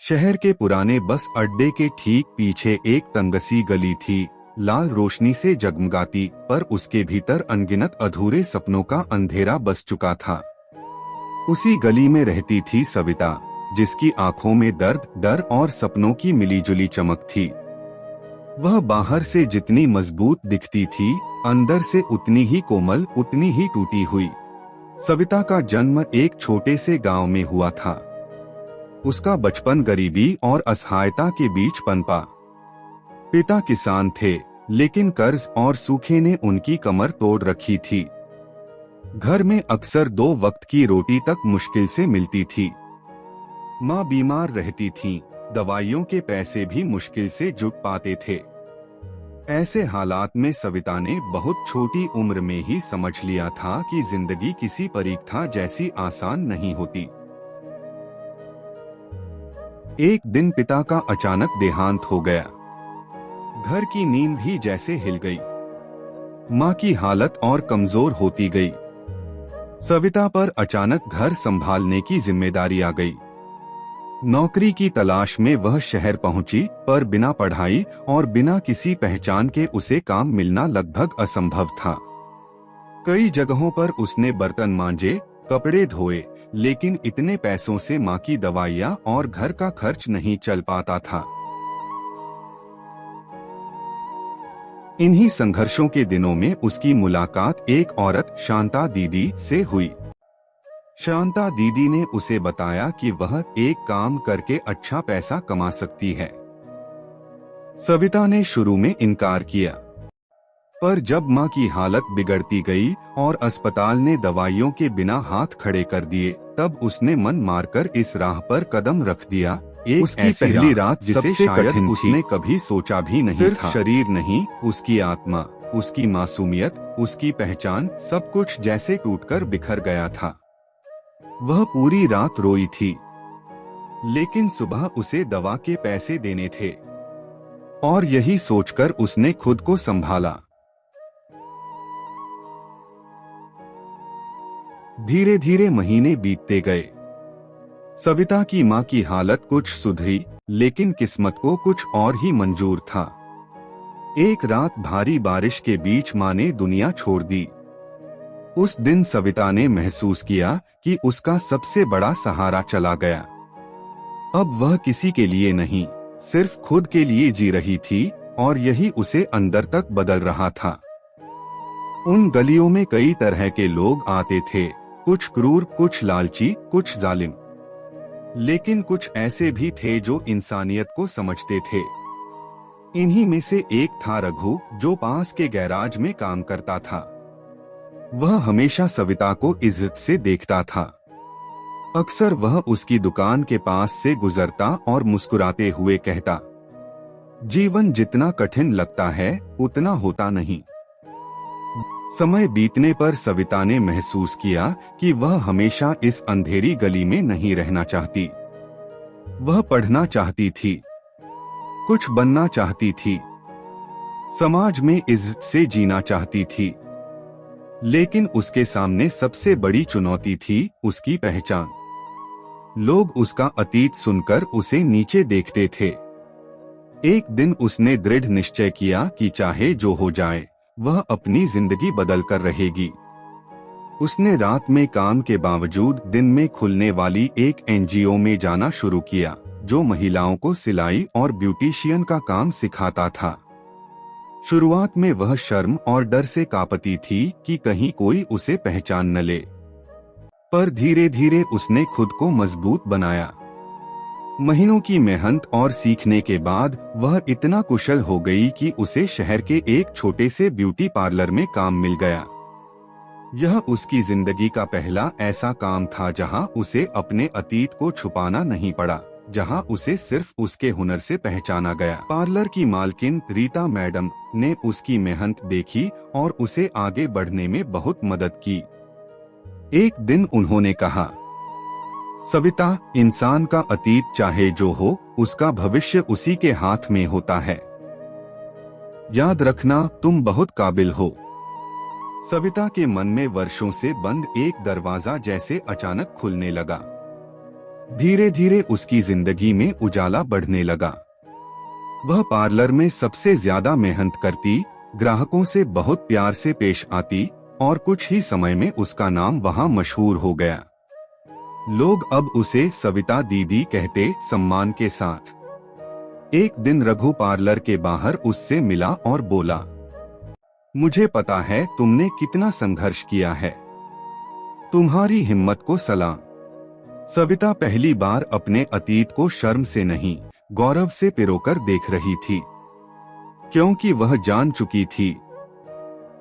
शहर के पुराने बस अड्डे के ठीक पीछे एक तंगसी गली थी, लाल रोशनी से जगमगाती, पर उसके भीतर अनगिनत अधूरे सपनों का अंधेरा बस चुका था। उसी गली में रहती थी सविता, जिसकी आंखों में दर्द, डर और सपनों की मिलीजुली चमक थी। वह बाहर से जितनी मजबूत दिखती थी, अंदर से उतनी ही कोमल, उतनी ही टूटी हुई। सविता का जन्म एक छोटे से गांव में हुआ था। उसका बचपन गरीबी और असहायता के बीच पनपा। पिता किसान थे, लेकिन कर्ज और सूखे ने उनकी कमर तोड़ रखी थी। घर में अक्सर 2 वक्त की रोटी तक मुश्किल से मिलती थी। माँ बीमार रहती थीं, दवाइयों के पैसे भी मुश्किल से जुट पाते थे। ऐसे हालात में सविता ने बहुत छोटी उम्र में ही समझ लिया था कि जिंदगी किसी परीक्षा जैसी आसान नहीं होती। एक दिन पिता का अचानक देहांत हो गया। घर की नींद भी जैसे हिल गई। माँ की हालत और कमजोर होती गई। सविता पर अचानक घर संभालने की जिम्मेदारी आ गई। नौकरी की तलाश में वह शहर पहुंची, पर बिना पढ़ाई और बिना किसी पहचान के उसे काम मिलना लगभग असंभव था। कई जगहों पर उसने बर्तन मांजे, कपड़े धोए, लेकिन इतने पैसों से माँ की दवाइयाँ और घर का खर्च नहीं चल पाता था। इन्हीं संघर्षों के दिनों में उसकी मुलाकात एक औरत शांता दीदी से हुई। शांता दीदी ने उसे बताया कि वह एक काम करके अच्छा पैसा कमा सकती है। सविता ने शुरू में इनकार किया, पर जब माँ की हालत बिगड़ती गई और अस्पताल ने दवाइयों के बिना हाथ खड़े कर दिए, तब उसने मन मारकर इस राह पर कदम रख दिया। उसकी पहली रात जिसे शायद उसने कभी सोचा भी नहीं था। सिर्फ शरीर नहीं, उसकी आत्मा, उसकी मासूमियत, उसकी पहचान, सब कुछ जैसे टूटकर बिखर गया था। वह पूरी रात रोई थी, लेकिन सुबह उसे दवा के पैसे देने थे, और यही सोचकर उसने खुद को संभाला। धीरे धीरे महीने बीतते गए। सविता की माँ की हालत कुछ सुधरी, लेकिन किस्मत को कुछ और ही मंजूर था। एक रात भारी बारिश के बीच माँ ने दुनिया छोड़ दी। उस दिन सविता ने महसूस किया कि उसका सबसे बड़ा सहारा चला गया। अब वह किसी के लिए नहीं, सिर्फ खुद के लिए जी रही थी, और यही उसे अंदर तक बदल रहा था। उन गलियों में कई तरह के लोग आते थे, कुछ क्रूर, कुछ लालची, कुछ जालिम, लेकिन कुछ ऐसे भी थे जो इंसानियत को समझते थे। इन्हीं में से एक था रघु, जो पास के गैराज में काम करता था। वह हमेशा सविता को इज्जत से देखता था। अक्सर वह उसकी दुकान के पास से गुजरता और मुस्कुराते हुए कहता, जीवन जितना कठिन लगता है, उतना होता नहीं। समय बीतने पर सविता ने महसूस किया कि वह हमेशा इस अंधेरी गली में नहीं रहना चाहती। वह पढ़ना चाहती थी, कुछ बनना चाहती थी, समाज में इज्जत से जीना चाहती थी, लेकिन उसके सामने सबसे बड़ी चुनौती थी उसकी पहचान। लोग उसका अतीत सुनकर उसे नीचे देखते थे। एक दिन उसने दृढ़ निश्चय किया कि चाहे जो हो जाए, वह अपनी जिंदगी बदल कर रहेगी। उसने रात में काम के बावजूद दिन में खुलने वाली एक एनजीओ में जाना शुरू किया, जो महिलाओं को सिलाई और ब्यूटिशियन का काम सिखाता था। शुरुआत में वह शर्म और डर से कांपती थी कि कहीं कोई उसे पहचान न ले, पर धीरे धीरे उसने खुद को मजबूत बनाया। महीनों की मेहनत और सीखने के बाद वह इतना कुशल हो गई कि उसे शहर के एक छोटे से ब्यूटी पार्लर में काम मिल गया। यह उसकी जिंदगी का पहला ऐसा काम था जहां उसे अपने अतीत को छुपाना नहीं पड़ा, जहां उसे सिर्फ उसके हुनर से पहचाना गया। पार्लर की मालकिन रीता मैडम ने उसकी मेहनत देखी और उसे आगे बढ़ने में बहुत मदद की। एक दिन उन्होंने कहा, सविता, इंसान का अतीत चाहे जो हो, उसका भविष्य उसी के हाथ में होता है। याद रखना, तुम बहुत काबिल हो। सविता के मन में वर्षों से बंद एक दरवाजा जैसे अचानक खुलने लगा। धीरे धीरे उसकी जिंदगी में उजाला बढ़ने लगा। वह पार्लर में सबसे ज्यादा मेहनत करती, ग्राहकों से बहुत प्यार से पेश आती और कुछ ही समय में उसका नाम वहां मशहूर हो गया। लोग अब उसे सविता दीदी कहते, सम्मान के साथ। एक दिन रघु पार्लर के बाहर उससे मिला और बोला, मुझे पता है तुमने कितना संघर्ष किया है, तुम्हारी हिम्मत को सलाम। सविता पहली बार अपने अतीत को शर्म से नहीं, गौरव से पिरोकर देख रही थी, क्योंकि वह जान चुकी थी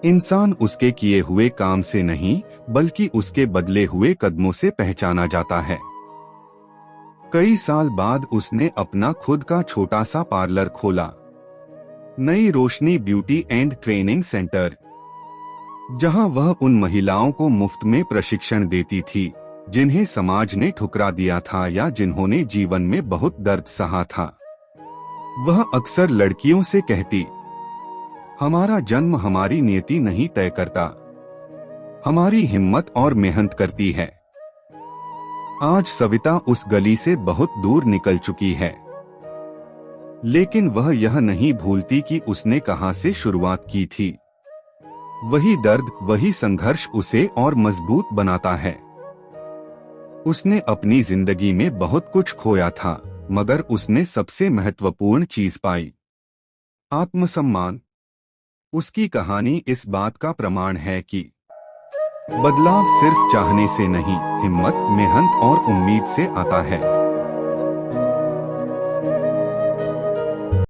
इंसान उसके किए हुए काम से नहीं बल्कि उसके बदले हुए कदमों से पहचाना जाता है। कई साल बाद उसने अपना खुद का छोटा सा पार्लर खोला, Nai Roshni beauty and training centre, जहां वह उन महिलाओं को मुफ्त में प्रशिक्षण देती थी जिन्हें समाज ने ठुकरा दिया था या जिन्होंने जीवन में बहुत दर्द सहा था। वह अक्सर लड़कियों से कहती, हमारा जन्म हमारी नियति नहीं तय करता, हमारी हिम्मत और मेहनत करती है। आज सविता उस गली से बहुत दूर निकल चुकी है, लेकिन वह यह नहीं भूलती कि उसने कहां से शुरुआत की थी। वही दर्द, वही संघर्ष उसे और मजबूत बनाता है। उसने अपनी जिंदगी में बहुत कुछ खोया था, मगर उसने सबसे महत्वपूर्ण चीज पाई, आत्मसम्मान। उसकी कहानी इस बात का प्रमाण है कि बदलाव सिर्फ चाहने से नहीं, हिम्मत, मेहनत और उम्मीद से आता है।